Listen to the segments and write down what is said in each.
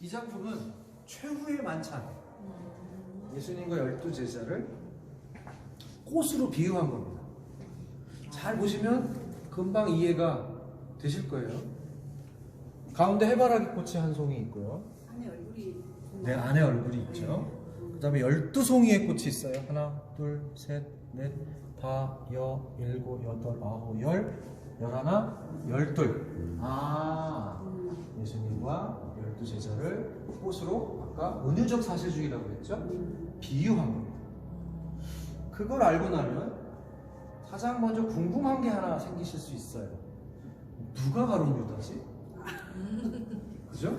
이 작품은 최후의 만찬, 예수님과 12제자를 꽃으로 비유한 겁니다. 잘 보시면 금방 이해가 되실 거예요. 가운데 해바라기 꽃이 한 송이 있고요. 안에 얼굴이 네, 안에 얼굴이 있죠. 그 다음에 12송이의 꽃이 있어요. 하나, 둘, 셋, 넷, 다, 여, 일곱, 여덟, 아홉, 열, 열하나, 열둘. 예수님과 12제자를 꽃으로 아까 은유적 사실주의라고 했죠? 비유한 겁니다. 그걸 알고 나면 가장 먼저 궁금한 게 하나 생기실 수 있어요. 누가 가론 유다지? 그죠?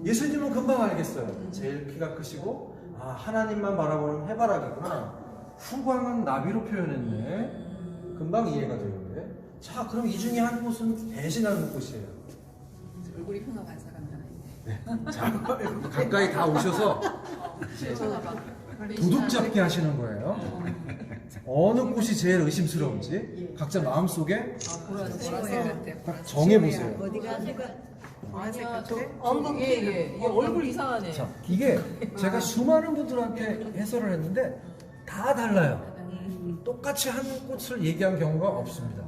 예수님은 금방 알겠어요. 제일 키가 크시고 하나님만 바라보는 해바라기구나. 후광은 나비로 표현했네. 금방 이해가 되는데. 자, 그럼 이 중에 한 곳은 배신하는 곳이에요. 얼굴이 흉악한 사람 하나 있네. 네. 자, 가까이 다 오셔서 도둑 잡기 하시는 거예요. 어느 곳이 제일 의심스러운지 각자 마음속에 보라색 같아. 정해보세요. 어디가 누가 아니야, 저 엉겅 얘 얼굴 이상하네. 자, 이게 제가 수많은 분들한테 해설을 했는데 다 달라요. 똑같이 한 꽃을 얘기한 경우가 없습니다.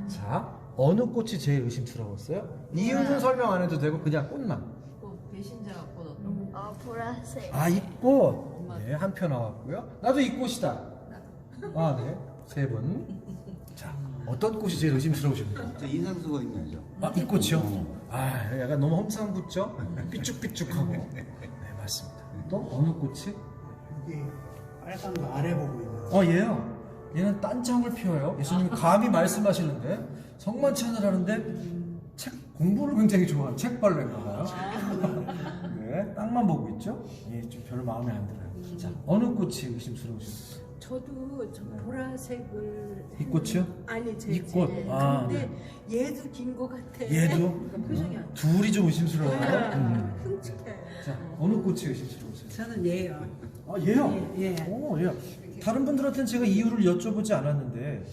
자, 어느 꽃이 제일 의심스러웠어요? 이유는 설명 안 해도 되고 그냥 꽃만. 배신자 꽃 어떤 거? 보라색. 이 꽃. 네, 한 표 나왔고요. 나도 이 꽃이다. 네, 세 분. 자, 어떤 꽃이 제일 의심스러우십니까? 저 인상수가 있네요. 이 꽃이요? 약간 너무 험상궂죠? 삐쭉삐쭉하고. 네, 맞습니다. 또 어느 꽃이? 이게 빨간 거 아래 보고 있는. 얘요. 얘는 딴청을 피워요. 예수님이 감히 말씀하시는데 성만치 하느라는데 책 공부를 굉장히 좋아하는 책벌레인가 봐요. 네, 땅만 보고 있죠? 좀 별로 마음에 안 들어요. 자, 어느 꽃이 의심스러우십니까? 저도 저 보라색을. 이 꽃이요? 아니 이 꽃. 근데 얘도 긴 거 같아. 얘도? 표정이 안 둘이 좀 의심스러워요. 끔찍해. 자, 어느 꽃이 의심스러우세요? 저는 얘요. 얘요? 예. 오, 얘요. 다른 분들한테는 제가 이유를 여쭤보지 않았는데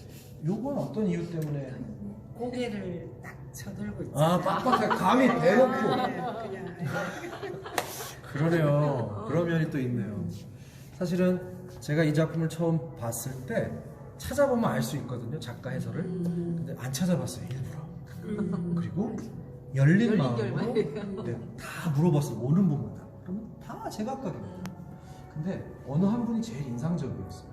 요건 어떤 이유 때문에? 고개를 딱 쳐들고 있어. 빳빳하게 감히 대놓고. 그냥. 그러네요. 그런 면이 또 있네요. 사실은 제가 이 작품을 처음 봤을 때 찾아보면 알 수 있거든요. 작가 해설을. 근데 안 찾아봤어요. 일부러. 그리고 열린 마음으로 다 물어봤어요. 오는 분마다. 그러면 다 제각각입니다. 근데 어느 한 분이 제일 인상적이었어요.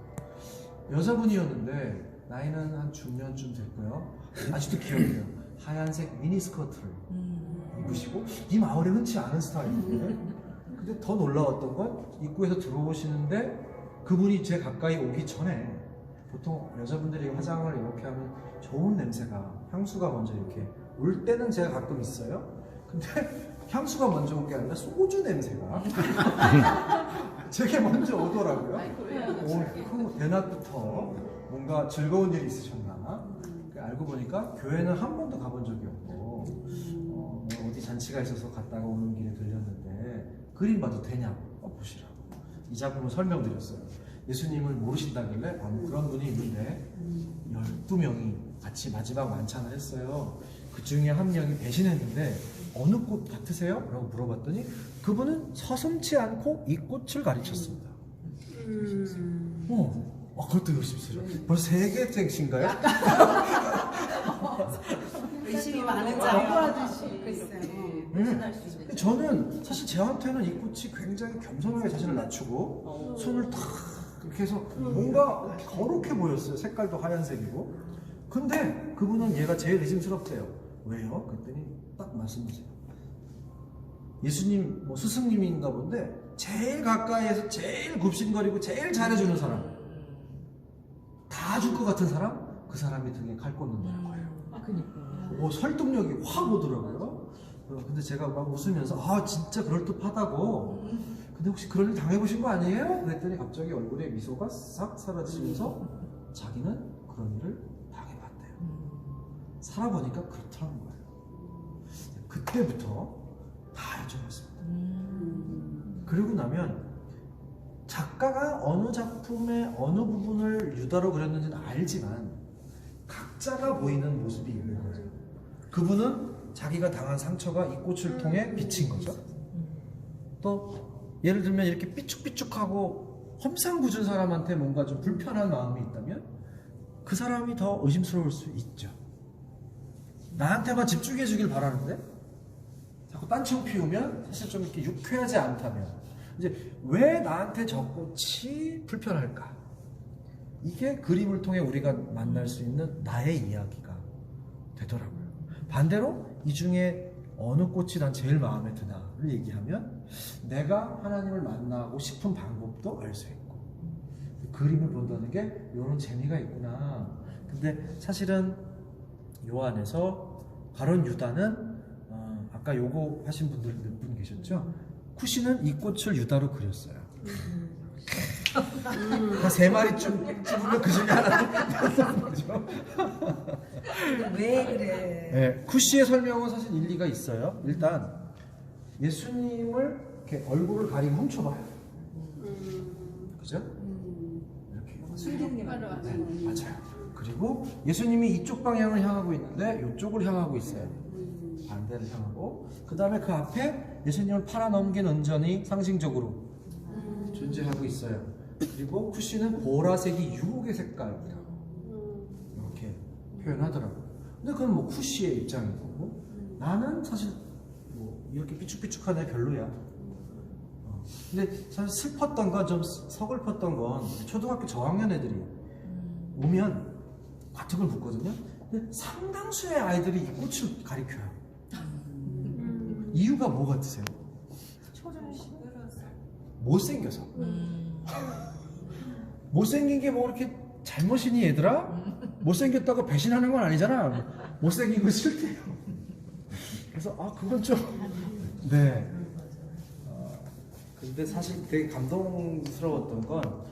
여자분이었는데 나이는 한 중년쯤 됐고요. 아직도 기억해요. 하얀색 미니스커트를 입으시고 이 마을에 흔치 않은 스타일인데 근데 더 놀라웠던 건 입구에서 들어오시는데 그분이 제 가까이 오기 전에 보통 여자분들이 화장을 이렇게 하면 좋은 냄새가 향수가 먼저 이렇게 올 때는 제가 가끔 있어요. 근데 향수가 먼저 올 게 아니라 소주 냄새가 제게 먼저 오더라고요. 그 대낮부터 뭔가 즐거운 일이 있으셨나? 알고 보니까 교회는 한 번도 가본 적이 없고 어디 잔치가 있어서 갔다가 오는 길에 들렸는데 그림 봐도 되냐고 보시라고 이 작품을 설명드렸어요. 예수님을 모르신다길래 그런 분이 있는데 12명이 같이 마지막 만찬을 했어요. 그 중에 한 명이 배신했는데 어느 꽃 같으세요? 라고 물어봤더니 그분은 서슴지 않고 이 꽃을 가르쳤습니다. 그것도 의심스러워. 벌써 3개 택신가요? 의심이 많은 자하듯이 배신할 수 있는. 저는 사실 저한테는 이 꽃이 굉장히 겸손하게 자신을 낮추고 손을 탁 이렇게 해서 뭔가 거룩해 보였어요. 색깔도 하얀색이고. 근데 그분은 얘가 제일 의심스럽대요. 왜요? 그랬더니 딱 말씀하세요. 예수님 스승님인가 본데 제일 가까이에서 제일 굽신거리고 제일 잘해주는 사람, 다 줄 것 같은 사람, 그 사람이 등에 칼 꽂는다는 거예요. 그니까. 설득력이 확 오더라고요. 근데 제가 막 웃으면서 진짜 그럴듯하다고. 근데 혹시 그런 일 당해보신 거 아니에요? 그랬더니 갑자기 얼굴에 미소가 싹 사라지면서 자기는 그런 일을 당해봤대요. 살아보니까 그렇더라는 거예요. 그때부터 다 여쭤봤습니다. 그리고 나면 작가가 어느 작품의 어느 부분을 유다로 그렸는지는 알지만 각자가 보이는 모습이 있는 거예요. 그분은 자기가 당한 상처가 이 꽃을 통해 비친 거죠. 또 예를 들면 이렇게 삐죽삐죽하고 험상궂은 사람한테 뭔가 좀 불편한 마음이 있다면 그 사람이 더 의심스러울 수 있죠. 나한테만 집중해 주길 바라는데 자꾸 딴청 피우면 사실 좀 이렇게 유쾌하지 않다면 이제 왜 나한테 저 꽃이 불편할까? 이게 그림을 통해 우리가 만날 수 있는 나의 이야기가 되더라고요. 반대로 이 중에 어느 꽃이 난 제일 마음에 드나를 얘기하면 내가 하나님을 만나고 싶은 방법도 알 수 있고 그림을 본다는 게 이런 재미가 있구나. 근데 사실은 요 안에서 가룟 유다는 아까 요거 하신 분들 몇 분 계셨죠? 쿠시는 이 꽃을 유다로 그렸어요. 한 3마리쯤 집으면 그 중에 하나는 거죠. 왜 그래? 네, 쿠시의 설명은 사실 일리가 있어요. 일단 예수님을 이렇게 얼굴을 가리고 훔쳐봐요. 그죠? 이렇게 숨기는 게 맞아. 네, 맞아요. 그리고 예수님이 이쪽 방향을 향하고 있는데 이쪽을 향하고 있어요. 반대를 향하고 그 다음에 그 앞에 예수님을 팔아넘긴 은전이 상징적으로 존재하고 있어요. 그리고 쿠시는 보라색이 유혹의 색깔이다 이렇게 표현하더라고요. 근데 그건 뭐 쿠시의 입장인 거고 나는 사실 뭐 이렇게 삐죽삐죽한 애 별로야. 근데 사실 슬펐던 건 좀 서글펐던 건 초등학교 저학년 애들이 오면 같은 걸 묻거든요. 근데 상당수의 아이들이 이 꽃을 가리켜요. 이유가 뭐 같으세요? 못생겨서. 못생긴 게 뭐 이렇게 잘못이니 얘들아? 못생겼다고 배신하는 건 아니잖아. 못생긴 거 싫대요. 그래서 그건 좀 네. 근데 사실 되게 감동스러웠던 건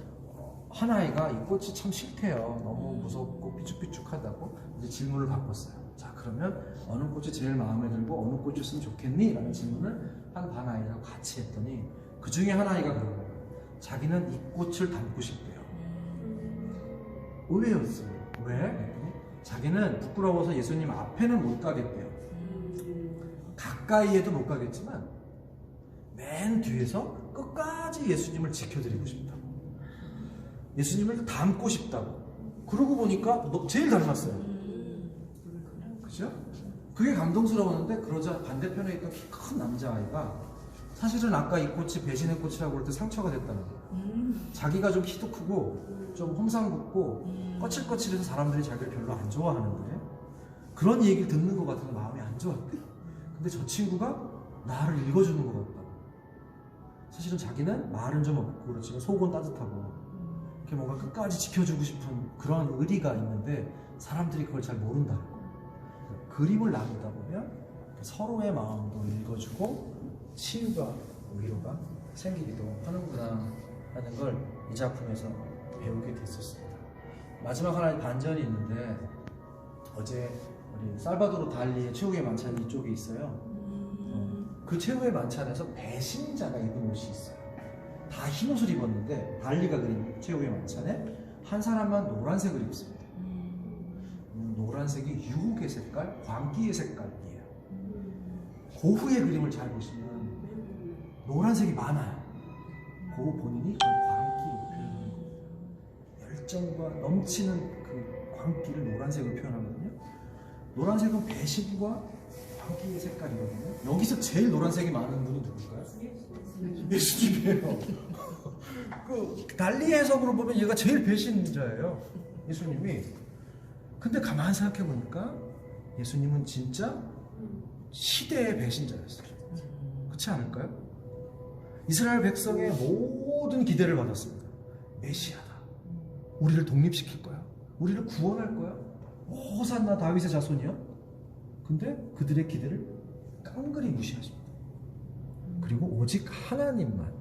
한 아이가 이 꽃이 참 싫대요. 너무 무섭고 삐죽삐죽하다고. 이제 질문을 바꿨어요. 자, 그러면 어느 꽃이 제일 마음에 들고 어느 꽃이었으면 좋겠니? 라는 질문을 한 반 아이랑 같이 했더니 그 중에 한 아이가 그런 거예요. 자기는 이 꽃을 담고 싶대요. 의외였어요. 왜? 그랬더니 자기는 부끄러워서 예수님 앞에는 못 가겠대요. 가까이에도 못 가겠지만 맨 뒤에서 끝까지 예수님을 지켜드리고 싶다고. 예수님을 닮고 싶다고. 그러고 보니까 제일 닮았어요. 그죠? 그게 감동스러웠는데 그러자 반대편에 있던 키 큰 남자아이가 사실은 아까 이 꽃이 배신의 꽃이라고 할 때 상처가 됐다는 거예요. 자기가 좀 키도 크고 좀 험상궂고 거칠거칠해서 사람들이 자기를 별로 안 좋아하는데 그런 얘기를 듣는 것 같아서 마음이 안 좋았대. 근데 저 친구가 나를 읽어주는 것 같다. 사실은 자기는 말은 좀 없고 그렇지만 속은 따뜻하고 이렇게 뭔가 끝까지 지켜주고 싶은 그런 의리가 있는데 사람들이 그걸 잘 모른다는 거예요. 그림을 나누다 보면 서로의 마음도 읽어주고 치유가 위로가 생기기도 하는구나 하는 걸 이 작품에서 배우게 됐었습니다. 마지막 하나의 반전이 있는데 어제 우리 살바도르 달리의 최후의 만찬이 이쪽에 있어요. 그 최후의 만찬에서 배신자가 입은 옷이 있어요. 다 흰 옷을 입었는데 달리가 그린 최후의 만찬에 한 사람만 노란색을 입습니다. 노란색이 유혹의 색깔, 광기의 색깔이에요. 고흐의 그림을 잘 보시면 노란색이 많아요. 고흐 본인이 그 광기, 열정과 넘치는 그 광기를 노란색으로 표현하거든요. 노란색은 배신과 광기의 색깔이거든요. 여기서 제일 노란색이 많은 분이 누굴까요? 예수님이에요. 그 달리 해석으로 보면 얘가 제일 배신자예요. 예수님이. 근데 가만히 생각해 보니까 예수님은 진짜 시대의 배신자였어요. 그렇지 않을까요? 이스라엘 백성의 모든 기대를 받았습니다. 메시아다. 우리를 독립시킬 거야. 우리를 구원할 거야. 호산나 다윗의 자손이야. 근데 그들의 기대를 깡그리 무시하십니다. 그리고 오직 하나님만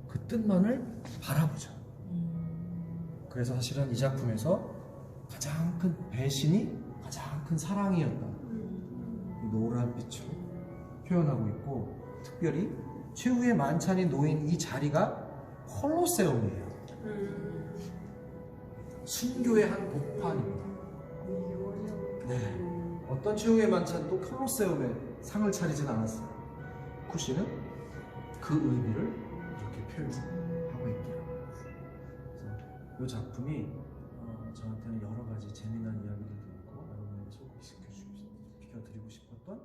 그 뜻만을 바라보자. 그래서 사실은 이 작품에서 가장 큰 배신이 가장 큰 사랑이었다. 노란빛으로 표현하고 있고 특별히 최후의 만찬이 놓인 이 자리가 콜로세움이에요. 순교의 한 복판입니다. 네. 어떤 최후의 만찬도 콜로세움에 상을 차리진 않았어요. 쿠시는 그 의미를 이렇게 표현하고 있더라고요. 그래서 이 작품이 저한테는 여러 가지 재미난 이야기들도 있고 여러분에게 소개시켜드리고 싶었던